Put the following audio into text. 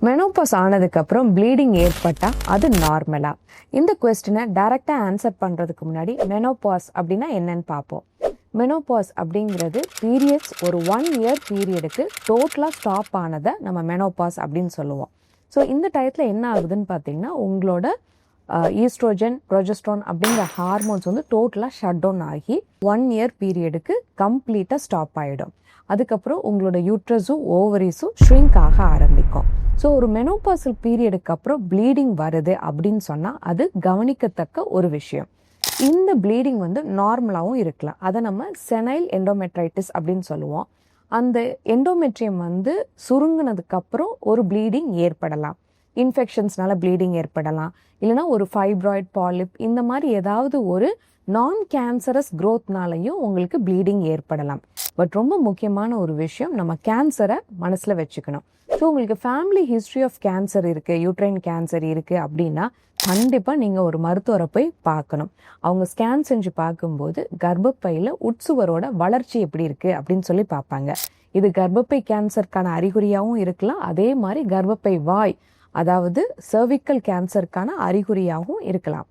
Menopause ஆனதுக்கப்புறம் bleeding ஏற்பட்டால் அது நார்மலா? இந்த கொஸ்டினை டைரெக்டாக ஆன்சர் பண்ணுறதுக்கு முன்னாடி மெனோபாஸ் அப்படின்னா என்னன்னு பார்ப்போம். மெனோபாஸ் அப்படிங்கிறது பீரியட்ஸ் ஒரு 1 இயர் பீரியடுக்கு டோட்டலாக ஸ்டாப் ஆனதை நம்ம மெனோபாஸ் அப்படின்னு சொல்லுவோம். ஸோ இந்த டயத்தில் என்ன ஆகுதுன்னு பார்த்தீங்கன்னா, உங்களோட ஈஸ்ட்ரோஜன், ப்ரொஜெஸ்ட்ரான் அப்படிங்கிற ஹார்மோன்ஸ் வந்து டோட்டலாக ஷட் டவுன் ஆகி 1 இயர் பீரியடுக்கு கம்ப்ளீட்டாக ஸ்டாப் ஆகிடும். அதுக்கப்புறம் உங்களோட யூட்ரஸும் ஓவரிஸும் ஷ்ரிங்க் ஆக ஆரம்பிக்கும். ஸோ ஒரு மெனோபாசல் பீரியடுக்கு அப்புறம் ப்ளீடிங் வருது அப்படின்னு சொன்னால் அது கவனிக்கத்தக்க ஒரு விஷயம். இந்த ப்ளீடிங் வந்து நார்மலாகவும் இருக்கலாம். அதை நம்ம செனைல் எண்டோமெட்ரைட்டிஸ் அப்படின்னு சொல்லுவோம். அந்த எண்டோமெட்ரியம் வந்து சுருங்கினதுக்கப்புறம் ஒரு ப்ளீடிங் ஏற்படலாம். இன்ஃபெக்ஷன்ஸ்னால ப்ளீடிங் ஏற்படலாம், இல்லைனா ஒரு ஃபைப்ராய்ட், பாலிப் இந்த மாதிரி ஏதாவது ஒரு நான் கேன்சரஸ் க்ரோத்னாலையும் உங்களுக்கு ப்ளீடிங் ஏற்படலாம். பட் ரொம்ப முக்கியமான ஒரு விஷயம், நம்ம கேன்சரை மனசில் வச்சுக்கணும். ஸோ உங்களுக்கு ஃபேமிலி ஹிஸ்ட்ரி ஆஃப் கேன்சர் இருக்குது, யூட்ரைன் கேன்சர் இருக்குது அப்படின்னா கண்டிப்பாக நீங்கள் ஒரு மருத்துவரை போய் பார்க்கணும். அவங்க ஸ்கேன் செஞ்சு பார்க்கும்போது கர்ப்பப்பையில் உட்சுவரோட வளர்ச்சி எப்படி இருக்குது அப்படின்னு சொல்லி பார்ப்பாங்க. இது கர்ப்பப்பை கேன்சருக்கான அறிகுறியாகவும் இருக்கலாம், அதே மாதிரி கர்ப்பப்பை வாய் அதாவது சர்விக்கல் கேன்சருக்கான அறிகுறியாகவும் இருக்கலாம்.